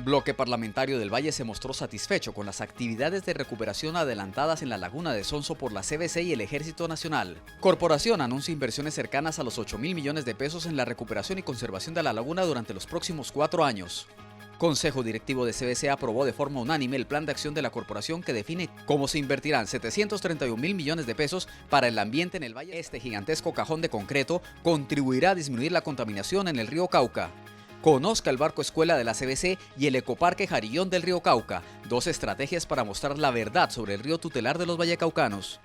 Bloque parlamentario del Valle se mostró satisfecho con las actividades de recuperación adelantadas en la laguna de Sonso por la CBC y el Ejército Nacional. Corporación anuncia inversiones cercanas a los 8.000 millones de pesos en la recuperación y conservación de la laguna durante los próximos 4 años. Consejo Directivo de CBC aprobó de forma unánime el plan de acción de la corporación que define cómo se invertirán 731.000 millones de pesos para el ambiente en el Valle. Este gigantesco cajón de concreto contribuirá a disminuir la contaminación en el río Cauca. Conozca el barco escuela de la CBC y el ecoparque Jarillón del río Cauca, 2 estrategias para mostrar la verdad sobre el río tutelar de los vallecaucanos.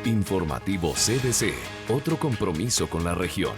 Informativo CDC, otro compromiso con la región.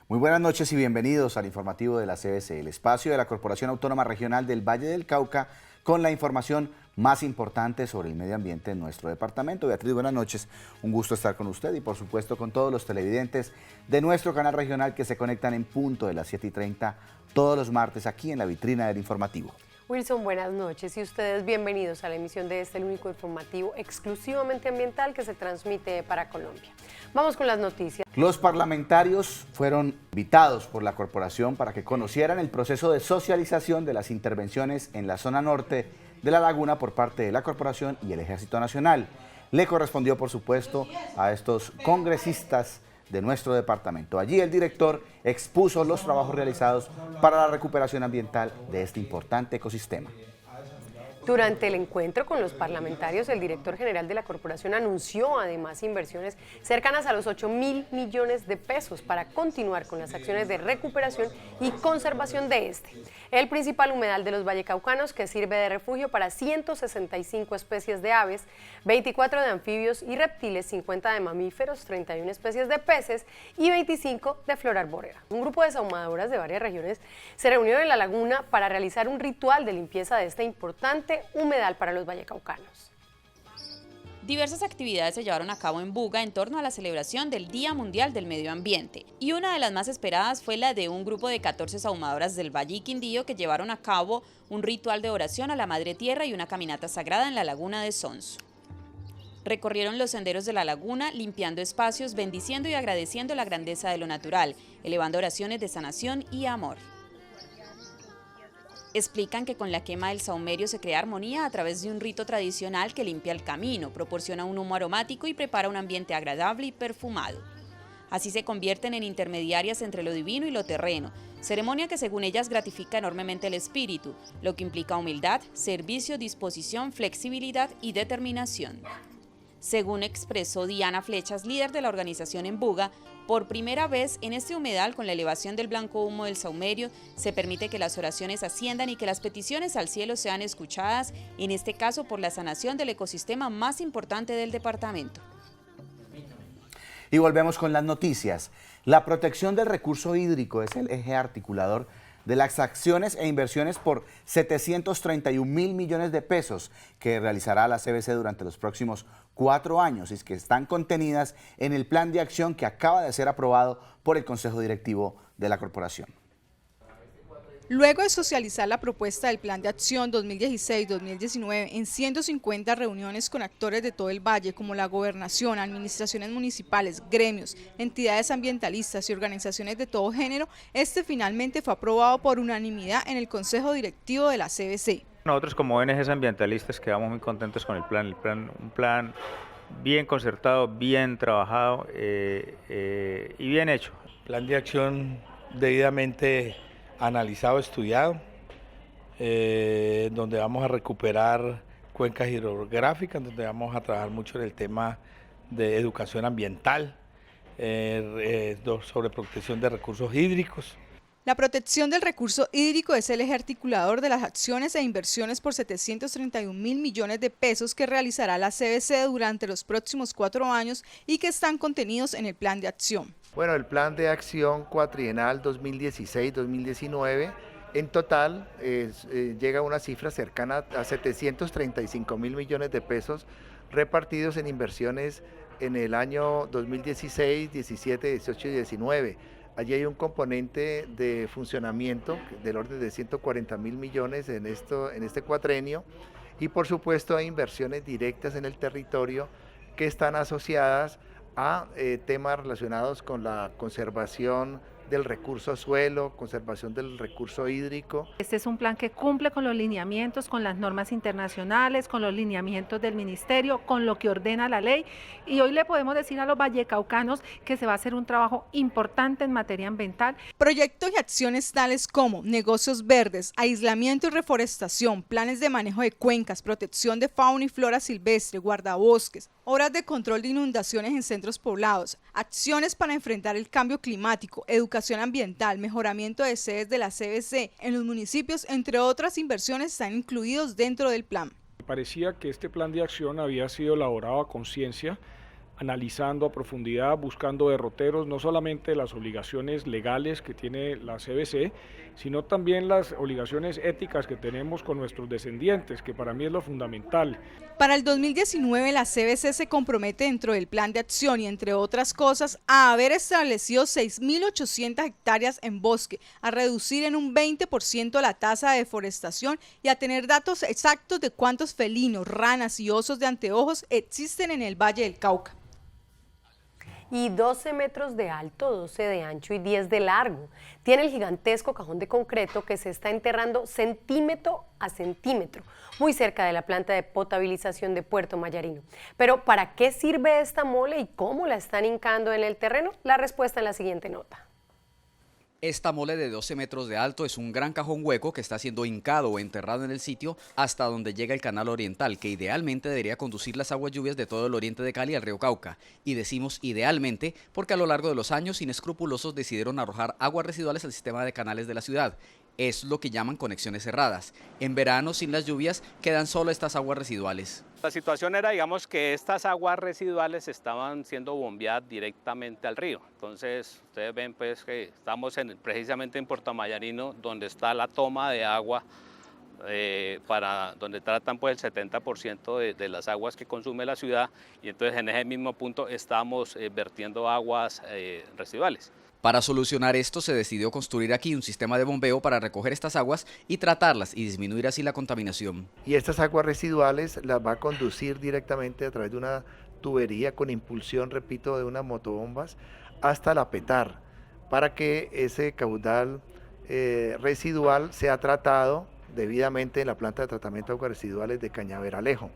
Muy buenas noches y bienvenidos al informativo de la CBC, el espacio de la Corporación Autónoma Regional del Valle del Cauca, con la información más importante sobre el medio ambiente en nuestro departamento. Beatriz, buenas noches, un gusto estar con usted y por supuesto con todos los televidentes de nuestro canal regional que se conectan en punto de las 7:30 todos los martes aquí en la vitrina del informativo. Wilson, buenas noches y ustedes bienvenidos a la emisión de el único informativo exclusivamente ambiental que se transmite para Colombia. Vamos con las noticias. Los parlamentarios fueron invitados por la corporación para que conocieran el proceso de socialización de las intervenciones en la zona norte de la laguna por parte de la corporación y el Ejército Nacional. Le correspondió, por supuesto, a estos congresistas de nuestro departamento. Allí el director expuso los trabajos realizados para la recuperación ambiental de este importante ecosistema. Durante el encuentro con los parlamentarios, el director general de la corporación anunció además inversiones cercanas a los 8.000 millones de pesos para continuar con las acciones de recuperación y conservación de este, el principal humedal de los vallecaucanos que sirve de refugio para 165 especies de aves, 24 de anfibios y reptiles, 50 de mamíferos, 31 especies de peces y 25 de flora arbórea. Un grupo de sahumadoras de varias regiones se reunió en la laguna para realizar un ritual de limpieza de este importante humedal para los vallecaucanos. Diversas actividades se llevaron a cabo en Buga en torno a la celebración del Día Mundial del Medio Ambiente, y una de las más esperadas fue la de un grupo de 14 sahumadoras del Valle y Quindío que llevaron a cabo un ritual de oración a la Madre Tierra y una caminata sagrada en la laguna de Sonso. Recorrieron los senderos de la laguna, limpiando espacios, bendiciendo y agradeciendo la grandeza de lo natural, elevando oraciones de sanación y amor. Explican que con la quema del sahumerio se crea armonía a través de un rito tradicional que limpia el camino, proporciona un humo aromático y prepara un ambiente agradable y perfumado. Así se convierten en intermediarias entre lo divino y lo terreno, ceremonia que según ellas gratifica enormemente el espíritu, lo que implica humildad, servicio, disposición, flexibilidad y determinación. Según expresó Diana Flechas, líder de la organización en Buga, por primera vez en este humedal, con la elevación del blanco humo del sahumerio, se permite que las oraciones asciendan y que las peticiones al cielo sean escuchadas, en este caso por la sanación del ecosistema más importante del departamento. Y volvemos con las noticias. La protección del recurso hídrico es el eje articulador de las acciones e inversiones por 731.000 millones de pesos que realizará la CBC durante los próximos 4 años y que están contenidas en el plan de acción que acaba de ser aprobado por el Consejo Directivo de la corporación. Luego de socializar la propuesta del Plan de Acción 2016-2019 en 150 reuniones con actores de todo el Valle, como la gobernación, administraciones municipales, gremios, entidades ambientalistas y organizaciones de todo género, este finalmente fue aprobado por unanimidad en el Consejo Directivo de la CBC. Nosotros como ONGs ambientalistas quedamos muy contentos con el plan, un plan bien concertado, bien trabajado y bien hecho. Plan de acción debidamente analizado, estudiado, donde vamos a recuperar cuencas hidrográficas, donde vamos a trabajar mucho en el tema de educación ambiental, sobre protección de recursos hídricos. La protección del recurso hídrico es el eje articulador de las acciones e inversiones por 731.000 millones de pesos que realizará la CBC durante los próximos 4 años y que están contenidos en el plan de acción. Bueno, el plan de acción cuatrienal 2016-2019 en total llega a una cifra cercana a 735.000 millones de pesos repartidos en inversiones en el año 2016, 17, 18 y 19. Allí hay un componente de funcionamiento del orden de 140.000 millones en este cuatrenio, y por supuesto hay inversiones directas en el territorio que están asociadas a temas relacionados con la conservación del recurso suelo, conservación del recurso hídrico. Este es un plan que cumple con los lineamientos, con las normas internacionales, con los lineamientos del ministerio, con lo que ordena la ley, y hoy le podemos decir a los vallecaucanos que se va a hacer un trabajo importante en materia ambiental. Proyectos y acciones tales como negocios verdes, aislamiento y reforestación, planes de manejo de cuencas, protección de fauna y flora silvestre, guardabosques, obras de control de inundaciones en centros poblados, acciones para enfrentar el cambio climático, educación ambiental, mejoramiento de sedes de la CBC en los municipios, entre otras inversiones, están incluidos dentro del plan. Parecía que este plan de acción había sido elaborado a conciencia, analizando a profundidad, buscando derroteros, no solamente las obligaciones legales que tiene la CBC, sino también las obligaciones éticas que tenemos con nuestros descendientes, que para mí es lo fundamental. Para el 2019 la CBC se compromete dentro del plan de acción y entre otras cosas a haber establecido 6.800 hectáreas en bosque, a reducir en un 20% la tasa de deforestación y a tener datos exactos de cuántos felinos, ranas y osos de anteojos existen en el Valle del Cauca. Y 12 metros de alto, 12 de ancho y 10 de largo. Tiene el gigantesco cajón de concreto que se está enterrando centímetro a centímetro, muy cerca de la planta de potabilización de Puerto Mayarino. Pero ¿para qué sirve esta mole y cómo la están hincando en el terreno? La respuesta en la siguiente nota. Esta mole de 12 metros de alto es un gran cajón hueco que está siendo hincado o enterrado en el sitio hasta donde llega el canal oriental, que idealmente debería conducir las aguas lluvias de todo el oriente de Cali al río Cauca. Y decimos idealmente porque a lo largo de los años inescrupulosos decidieron arrojar aguas residuales al sistema de canales de la ciudad. Es lo que llaman conexiones cerradas. En verano, sin las lluvias, quedan solo estas aguas residuales. La situación era, digamos, que estas aguas residuales estaban siendo bombeadas directamente al río. Entonces, ustedes ven pues que estamos precisamente en Puerto Mayarino, donde está la toma de agua, donde tratan pues el 70% de las aguas que consume la ciudad, y entonces en ese mismo punto estamos vertiendo aguas residuales. Para solucionar esto se decidió construir aquí un sistema de bombeo para recoger estas aguas y tratarlas y disminuir así la contaminación. Y estas aguas residuales las va a conducir directamente a través de una tubería con impulsión, repito, de unas motobombas hasta la Petar, para que ese caudal residual sea tratado debidamente en la planta de tratamiento de aguas residuales de Cañaveralejo.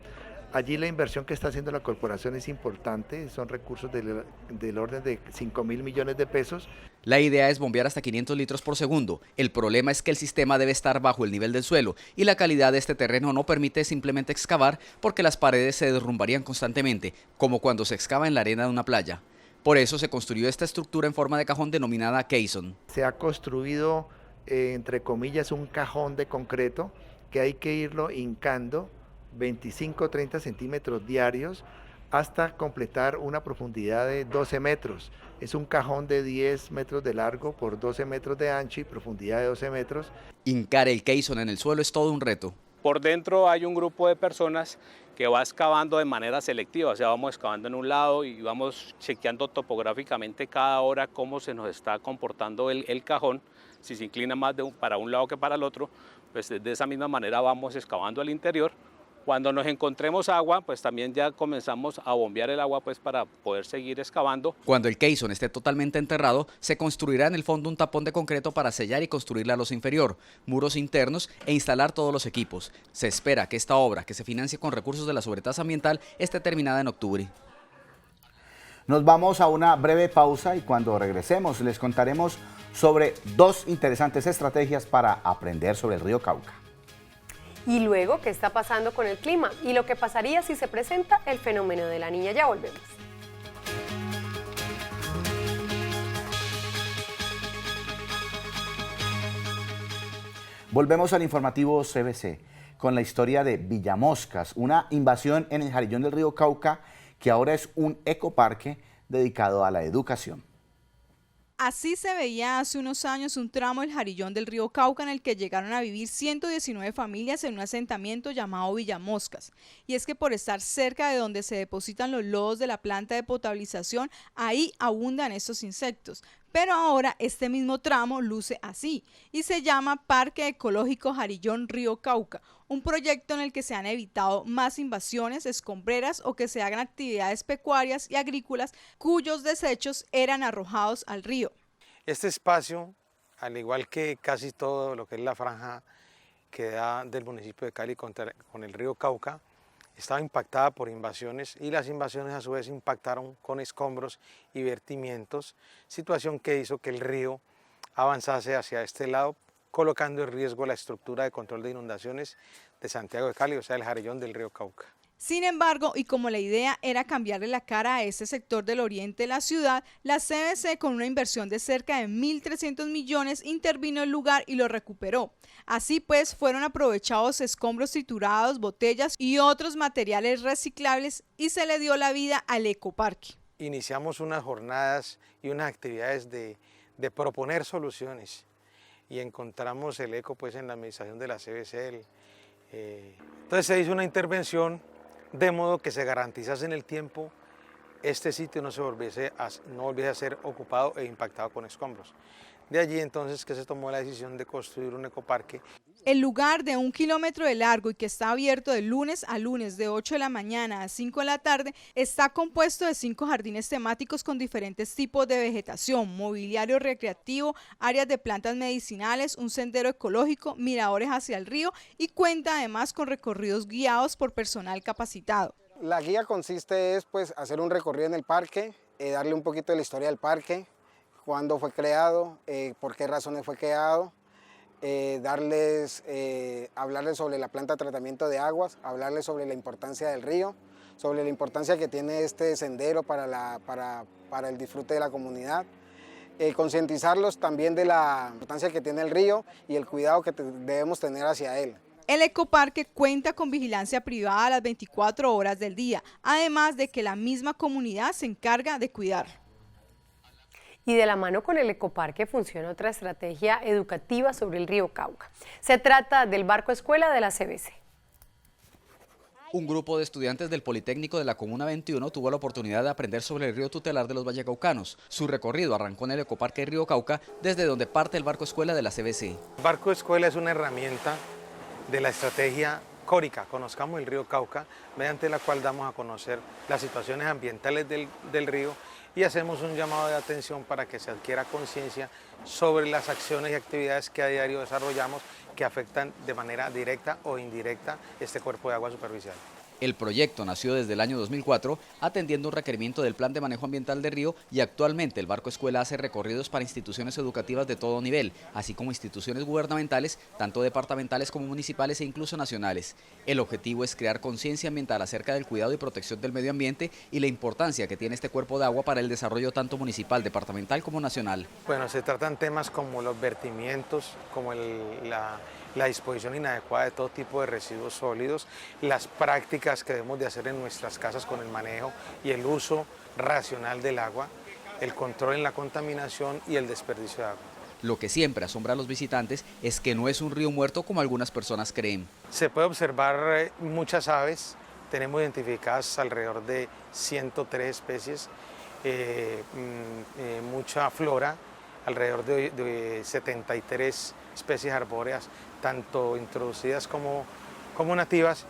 Allí la inversión que está haciendo la corporación es importante, son recursos del orden de 5.000 millones de pesos. La idea es bombear hasta 500 litros por segundo. El problema es que el sistema debe estar bajo el nivel del suelo y la calidad de este terreno no permite simplemente excavar porque las paredes se derrumbarían constantemente, como cuando se excava en la arena de una playa. Por eso se construyó esta estructura en forma de cajón denominada caisson. Se ha construido, entre comillas, un cajón de concreto que hay que irlo hincando 25-30 centímetros diarios hasta completar una profundidad de 12 metros. Es un cajón de 10 metros de largo por 12 metros de ancho y profundidad de 12 metros. Hincar el caisson en el suelo es todo un reto. Por dentro hay un grupo de personas que va excavando de manera selectiva, o sea, vamos excavando en un lado y vamos chequeando topográficamente cada hora cómo se nos está comportando el cajón, si se inclina más para un lado que para el otro, pues de esa misma manera vamos excavando el interior. Cuando nos encontremos agua, pues también ya comenzamos a bombear el agua pues para poder seguir excavando. Cuando el caisson esté totalmente enterrado, se construirá en el fondo un tapón de concreto para sellar y construir la losa inferior, muros internos e instalar todos los equipos. Se espera que esta obra, que se financie con recursos de la sobretasa ambiental, esté terminada en octubre. Nos vamos a una breve pausa y cuando regresemos les contaremos sobre 2 interesantes estrategias para aprender sobre el río Cauca. Y luego, ¿qué está pasando con el clima? Y lo que pasaría si se presenta el fenómeno de la Niña. Ya volvemos. Volvemos al informativo CBC con la historia de Villamoscas, una invasión en el Jarillón del río Cauca que ahora es un ecoparque dedicado a la educación. Así se veía hace unos años un tramo del Jarillón del río Cauca en el que llegaron a vivir 119 familias en un asentamiento llamado Villamoscas. Y es que por estar cerca de donde se depositan los lodos de la planta de potabilización, ahí abundan estos insectos. Pero ahora este mismo tramo luce así y se llama Parque Ecológico Jarillón Río Cauca, un proyecto en el que se han evitado más invasiones escombreras o que se hagan actividades pecuarias y agrícolas cuyos desechos eran arrojados al río. Este espacio, al igual que casi todo lo que es la franja que da del municipio de Cali con el río Cauca, estaba impactada por invasiones y las invasiones a su vez impactaron con escombros y vertimientos, situación que hizo que el río avanzase hacia este lado, colocando en riesgo la estructura de control de inundaciones de Santiago de Cali, o sea, el Jarillón del río Cauca. Sin embargo, y como la idea era cambiarle la cara a ese sector del oriente de la ciudad, la CBC, con una inversión de cerca de 1.300 millones, intervino en el lugar y lo recuperó. Así pues, fueron aprovechados escombros triturados, botellas y otros materiales reciclables y se le dio la vida al ecoparque. Iniciamos unas jornadas y unas actividades de proponer soluciones y encontramos el eco pues, en la administración de la CBC. Entonces se hizo una intervención de modo que se garantizase en el tiempo este sitio no volviese a ser ocupado e impactado con escombros. De allí entonces que se tomó la decisión de construir un ecoparque. El lugar de 1 kilómetro de largo y que está abierto de lunes a lunes de 8 de la mañana a 5 de la tarde está compuesto de 5 jardines temáticos con diferentes tipos de vegetación, mobiliario recreativo, áreas de plantas medicinales, un sendero ecológico, miradores hacia el río y cuenta además con recorridos guiados por personal capacitado. La guía consiste pues hacer un recorrido en el parque, darle un poquito de la historia del parque, cuándo fue creado, por qué razones fue creado, hablarles sobre la planta de tratamiento de aguas, hablarles sobre la importancia del río, sobre la importancia que tiene este sendero para el disfrute de la comunidad, concientizarlos también de la importancia que tiene el río y el cuidado que debemos tener hacia él. El ecoparque cuenta con vigilancia privada a las 24 horas del día, además de que la misma comunidad se encarga de cuidar. Y de la mano con el ecoparque funciona otra estrategia educativa sobre el río Cauca. Se trata del barco escuela de la CBC. Un grupo de estudiantes del Politécnico de la Comuna 21 tuvo la oportunidad de aprender sobre el río tutelar de los vallecaucanos. Su recorrido arrancó en el ecoparque Río Cauca, desde donde parte el barco escuela de la CBC. El barco escuela es una herramienta de la estrategia Córica, conozcamos el río Cauca, mediante la cual damos a conocer las situaciones ambientales del río y hacemos un llamado de atención para que se adquiera conciencia sobre las acciones y actividades que a diario desarrollamos que afectan de manera directa o indirecta este cuerpo de agua superficial. El proyecto nació desde el año 2004, atendiendo un requerimiento del Plan de Manejo Ambiental del Río, y actualmente el barco escuela hace recorridos para instituciones educativas de todo nivel, así como instituciones gubernamentales, tanto departamentales como municipales e incluso nacionales. El objetivo es crear conciencia ambiental acerca del cuidado y protección del medio ambiente y la importancia que tiene este cuerpo de agua para el desarrollo tanto municipal, departamental como nacional. Bueno, se tratan temas como los vertimientos, como la disposición inadecuada de todo tipo de residuos sólidos, las prácticas que debemos de hacer en nuestras casas con el manejo y el uso racional del agua, el control en la contaminación y el desperdicio de agua. Lo que siempre asombra a los visitantes es que no es un río muerto como algunas personas creen. Se puede observar muchas aves, tenemos identificadas alrededor de 103 especies, mucha flora, alrededor de 73 especies arbóreas, tanto introducidas como nativas,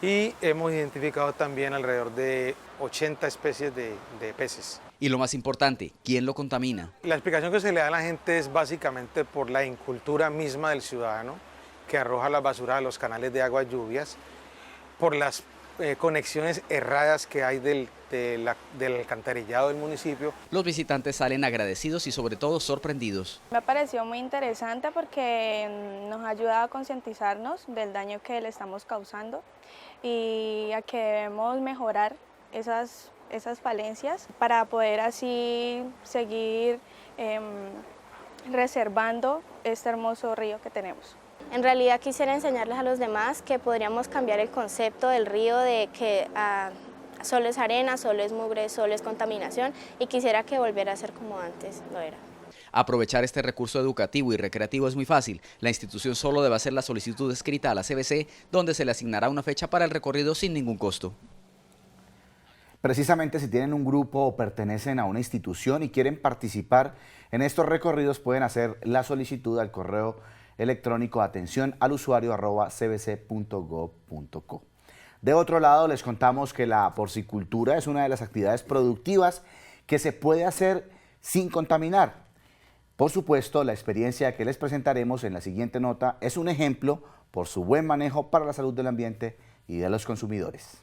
y hemos identificado también alrededor de 80 especies de peces. Y lo más importante, ¿quién lo contamina? La explicación que se le da a la gente es básicamente por la incultura misma del ciudadano, que arroja la basura a los canales de agua lluvias, por las conexiones erradas que hay del alcantarillado del municipio. Los visitantes salen agradecidos y sobre todo sorprendidos. Me ha parecido muy interesante porque nos ha ayudado a concientizarnos del daño que le estamos causando y a que debemos mejorar esas falencias para poder así seguir reservando este hermoso río que tenemos. En realidad quisiera enseñarles a los demás que podríamos cambiar el concepto del río de que solo es arena, solo es mugre, solo es contaminación, y quisiera que volviera a ser como antes lo era. Aprovechar este recurso educativo y recreativo es muy fácil. La institución solo debe hacer la solicitud escrita a la CBC, donde se le asignará una fecha para el recorrido sin ningún costo. Precisamente si tienen un grupo o pertenecen a una institución y quieren participar en estos recorridos, pueden hacer la solicitud al correo electrónico atención-al-usuario@cbc.gov.co. De otro lado, les contamos que la porcicultura es una de las actividades productivas que se puede hacer sin contaminar. Por supuesto, la experiencia que les presentaremos en la siguiente nota es un ejemplo por su buen manejo para la salud del ambiente y de los consumidores.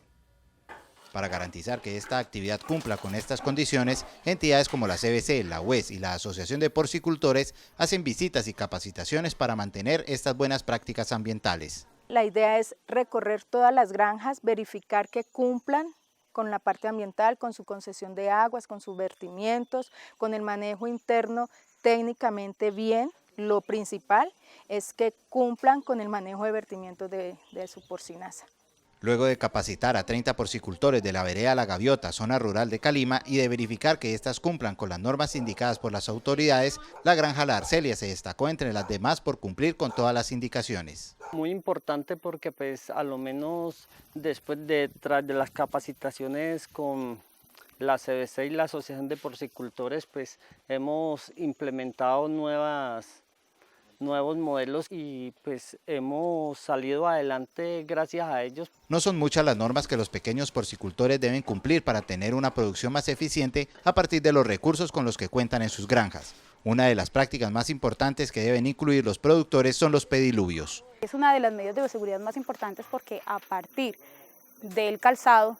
Para garantizar que esta actividad cumpla con estas condiciones, entidades como la CBC, la UES y la Asociación de Porcicultores hacen visitas y capacitaciones para mantener estas buenas prácticas ambientales. La idea es recorrer todas las granjas, verificar que cumplan con la parte ambiental, con su concesión de aguas, con sus vertimientos, con el manejo interno técnicamente bien. Lo principal es que cumplan con el manejo de vertimientos de su porcinaza. Luego de capacitar a 30 porcicultores de la vereda La Gaviota, zona rural de Calima, y de verificar que éstas cumplan con las normas indicadas por las autoridades, la granja La Arcelia se destacó entre las demás por cumplir con todas las indicaciones. Muy importante porque pues a lo menos después de las capacitaciones con la CBC y la Asociación de Porcicultores, pues hemos implementado nuevos modelos y pues hemos salido adelante gracias a ellos. No son muchas las normas que los pequeños porcicultores deben cumplir para tener una producción más eficiente a partir de los recursos con los que cuentan en sus granjas. Una de las prácticas más importantes que deben incluir los productores son los pediluvios. Es una de las medidas de bioseguridad más importantes porque a partir del calzado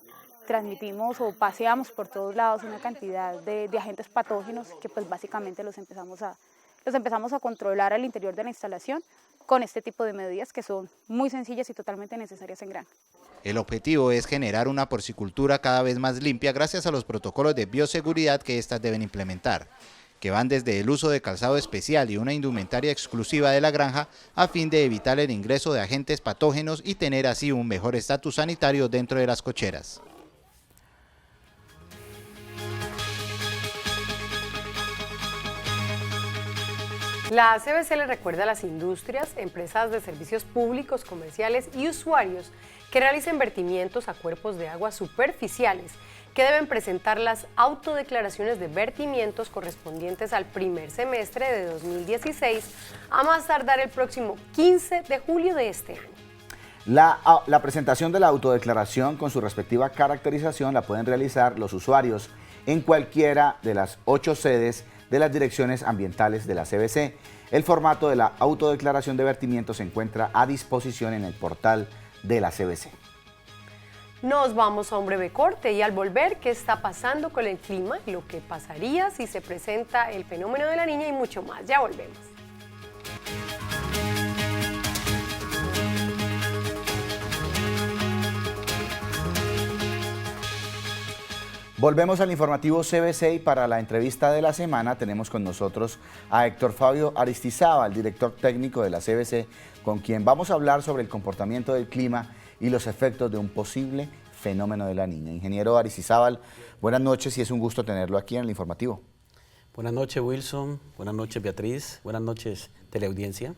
transmitimos o paseamos por todos lados una cantidad de agentes patógenos que pues básicamente los empezamos a controlar al interior de la instalación con este tipo de medidas que son muy sencillas y totalmente necesarias en granja. El objetivo es generar una porcicultura cada vez más limpia gracias a los protocolos de bioseguridad que éstas deben implementar, que van desde el uso de calzado especial y una indumentaria exclusiva de la granja a fin de evitar el ingreso de agentes patógenos y tener así un mejor estatus sanitario dentro de las cocheras. La CBC le recuerda a las industrias, empresas de servicios públicos, comerciales y usuarios que realicen vertimientos a cuerpos de agua superficiales que deben presentar las autodeclaraciones de vertimientos correspondientes al primer semestre de 2016 a más tardar el próximo 15 de julio de este año. La presentación de la autodeclaración con su respectiva caracterización la pueden realizar los usuarios en cualquiera de las 8 sedes de las direcciones ambientales de la CBC. El formato de la autodeclaración de vertimiento se encuentra a disposición en el portal de la CBC. Nos vamos a un breve corte y al volver, ¿qué está pasando con el clima? Lo que pasaría si se presenta el fenómeno de la Niña y mucho más. Ya volvemos. Volvemos al informativo CBC y para la entrevista de la semana tenemos con nosotros a Héctor Fabio Aristizábal, director técnico de la CBC, con quien vamos a hablar sobre el comportamiento del clima y los efectos de un posible fenómeno de la Niña. Ingeniero Aristizábal, buenas noches y es un gusto tenerlo aquí en el informativo. Buenas noches, Wilson. Buenas noches, Beatriz. Buenas noches, teleaudiencia.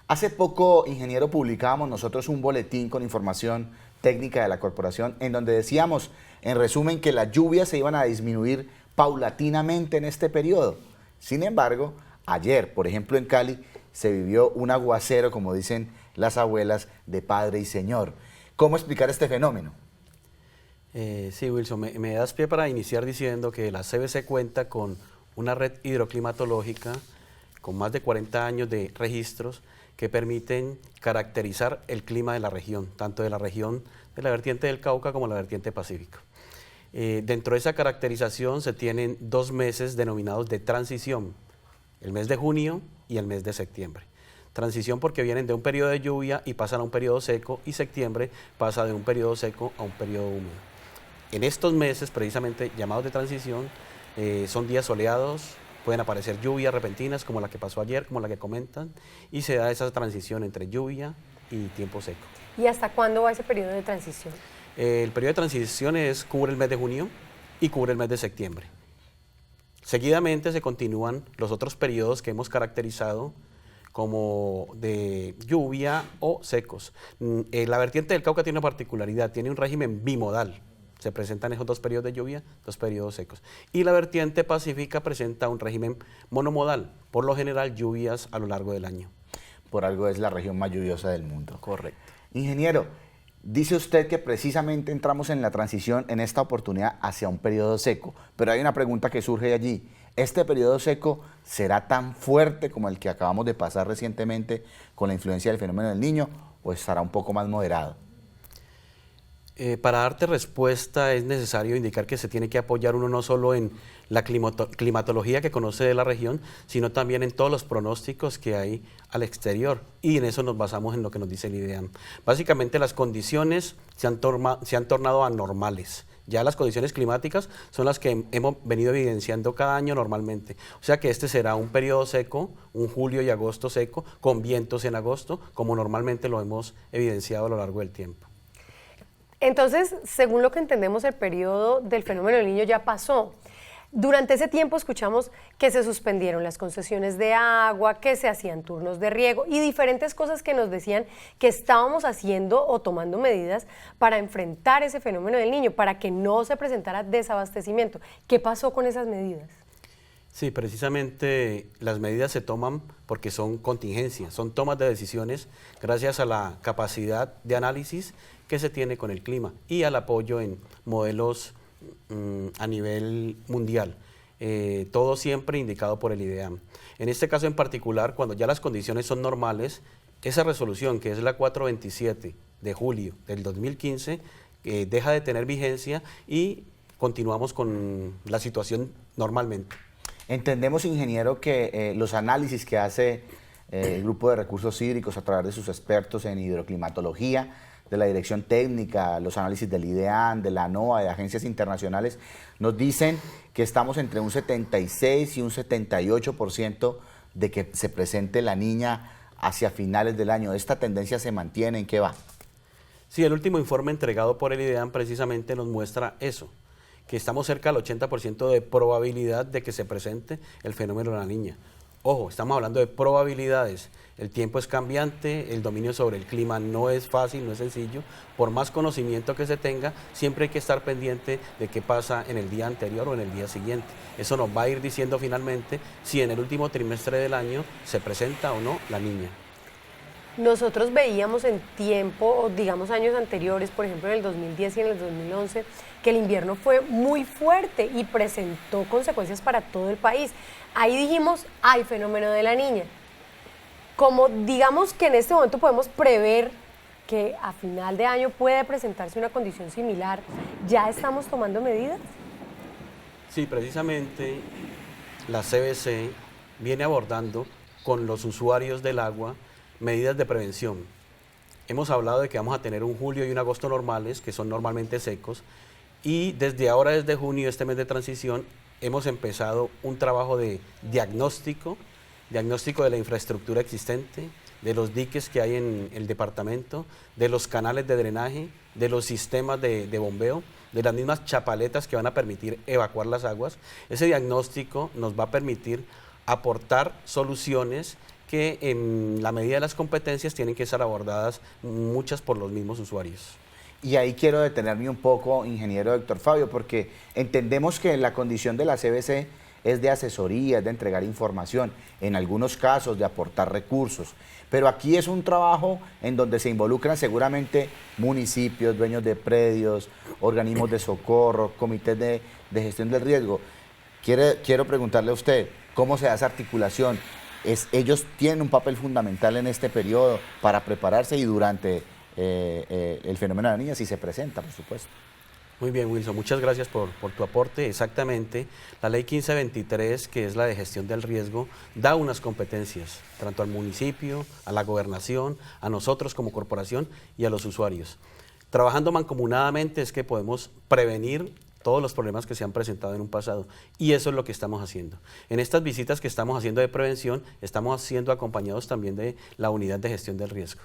Hace poco, ingeniero, publicábamos nosotros un boletín con información técnica de la corporación en donde decíamos, en resumen, que las lluvias se iban a disminuir paulatinamente en este periodo. Sin embargo, ayer, por ejemplo, en Cali, se vivió un aguacero, como dicen las abuelas, de Padre y Señor. ¿Cómo explicar este fenómeno? Sí, Wilson, me das pie para iniciar diciendo que la CBC cuenta con una red hidroclimatológica con más de 40 años de registros que permiten caracterizar el clima de la región, tanto de la región de la vertiente del Cauca como la vertiente pacífica. Dentro de esa caracterización se tienen 2 meses denominados de transición, el mes de junio y el mes de septiembre. Transición porque vienen de un periodo de lluvia y pasan a un periodo seco, y septiembre pasa de un periodo seco a un periodo húmedo. En estos meses, precisamente llamados de transición, son días soleados, pueden aparecer lluvias repentinas como la que pasó ayer, como la que comentan, y se da esa transición entre lluvia y tiempo seco. ¿Y hasta cuándo va ese periodo de transición? El periodo de transición cubre el mes de junio y cubre el mes de septiembre. Seguidamente se continúan los otros periodos que hemos caracterizado como de lluvia o secos. La vertiente del Cauca tiene una particularidad, tiene un régimen bimodal. Se presentan esos 2 periodos de lluvia, 2 periodos secos. Y la vertiente pacífica presenta un régimen monomodal, por lo general lluvias a lo largo del año. Por algo es la región más lluviosa del mundo. Correcto. Ingeniero, dice usted que precisamente entramos en la transición en esta oportunidad hacia un periodo seco, pero hay una pregunta que surge allí. ¿Este periodo seco será tan fuerte como el que acabamos de pasar recientemente con la influencia del fenómeno del Niño o estará un poco más moderado? Para darte respuesta es necesario indicar que se tiene que apoyar uno no solo en la climatología que conoce de la región, sino también en todos los pronósticos que hay al exterior, y en eso nos basamos en lo que nos dice el IDEAM. Básicamente las condiciones se han tornado anormales. Ya las condiciones climáticas son las que hemos venido evidenciando cada año normalmente. O sea que este será un periodo seco, un julio y agosto seco, con vientos en agosto, como normalmente lo hemos evidenciado a lo largo del tiempo. Entonces, según lo que entendemos, el periodo del fenómeno del Niño ya pasó. Durante ese tiempo escuchamos que se suspendieron las concesiones de agua, que se hacían turnos de riego y diferentes cosas que nos decían que estábamos haciendo o tomando medidas para enfrentar ese fenómeno del Niño, para que no se presentara desabastecimiento. ¿Qué pasó con esas medidas? Sí, precisamente las medidas se toman porque son contingencias, son tomas de decisiones gracias a la capacidad de análisis que se tiene con el clima y al apoyo en modelos a nivel mundial, todo siempre indicado por el IDEAM. En este caso en particular, cuando ya las condiciones son normales, esa resolución, que es la 427 de julio del 2015, deja de tener vigencia y continuamos con la situación normalmente. Entendemos, ingeniero, que los análisis que hace el Grupo de Recursos Hídricos a través de sus expertos en hidroclimatología, de la dirección técnica, los análisis del IDEAM, de la NOAA, de agencias internacionales, nos dicen que estamos entre un 76 y un 78% de que se presente la Niña hacia finales del año. ¿Esta tendencia se mantiene? ¿En qué va? Sí, el último informe entregado por el IDEAM precisamente nos muestra eso, que estamos cerca del 80% de probabilidad de que se presente el fenómeno de la Niña. Ojo, estamos hablando de probabilidades. El tiempo es cambiante, el dominio sobre el clima no es fácil, no es sencillo. Por más conocimiento que se tenga, siempre hay que estar pendiente de qué pasa en el día anterior o en el día siguiente. Eso nos va a ir diciendo finalmente si en el último trimestre del año se presenta o no la Niña. Nosotros veíamos en tiempo, digamos años anteriores, por ejemplo en el 2010 y en el 2011, que el invierno fue muy fuerte y presentó consecuencias para todo el país. Ahí dijimos, hay fenómeno de la Niña. Como digamos que en este momento podemos prever que a final de año puede presentarse una condición similar, ¿ya estamos tomando medidas? Sí, precisamente la CBC viene abordando con los usuarios del agua medidas de prevención. Hemos hablado de que vamos a tener un julio y un agosto normales, que son normalmente secos, y desde ahora, desde junio, este mes de transición, hemos empezado un trabajo de diagnóstico de la infraestructura existente, de los diques que hay en el departamento, de los canales de drenaje, de los sistemas de bombeo, de las mismas chapaletas que van a permitir evacuar las aguas. Ese diagnóstico nos va a permitir aportar soluciones que en la medida de las competencias tienen que ser abordadas muchas por los mismos usuarios. Y ahí quiero detenerme un poco, ingeniero Héctor Fabio, porque entendemos que la condición de la CBC es de asesoría, es de entregar información, en algunos casos de aportar recursos, pero aquí es un trabajo en donde se involucran seguramente municipios, dueños de predios, organismos de socorro, comités de gestión del riesgo. Quiero preguntarle a usted, ¿cómo se da esa articulación? Ellos tienen un papel fundamental en este periodo para prepararse y durante el fenómeno de la Niña, si se presenta, por supuesto. Muy bien, Wilson, muchas gracias por tu aporte. Exactamente, la ley 1523, que es la de gestión del riesgo, da unas competencias, tanto al municipio, a la gobernación, a nosotros como corporación y a los usuarios. Trabajando mancomunadamente es que podemos prevenir todos los problemas que se han presentado en un pasado, y eso es lo que estamos haciendo. En estas visitas que estamos haciendo de prevención, estamos siendo acompañados también de la unidad de gestión del riesgo.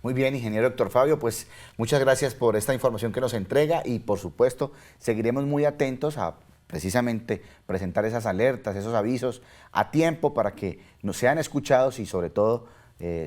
Muy bien, ingeniero Héctor Fabio, pues muchas gracias por esta información que nos entrega y por supuesto seguiremos muy atentos a precisamente presentar esas alertas, esos avisos a tiempo para que nos sean escuchados y sobre todo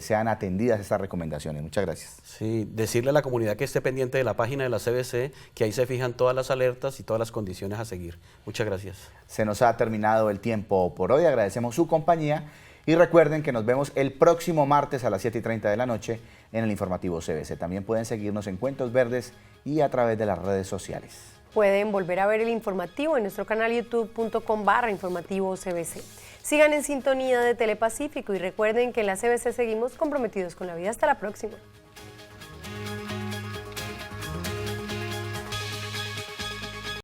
sean atendidas estas recomendaciones. Muchas gracias. Sí, decirle a la comunidad que esté pendiente de la página de la CBC, que ahí se fijan todas las alertas y todas las condiciones a seguir. Muchas gracias. Se nos ha terminado el tiempo por hoy, agradecemos su compañía y recuerden que nos vemos el próximo martes a las 7:30 de la noche en el informativo CBC. También pueden seguirnos en Cuentos Verdes y a través de las redes sociales. Pueden volver a ver el informativo en nuestro canal youtube.com/informativocbc. Sigan en sintonía de Telepacífico y recuerden que en la CBC seguimos comprometidos con la vida. Hasta la próxima.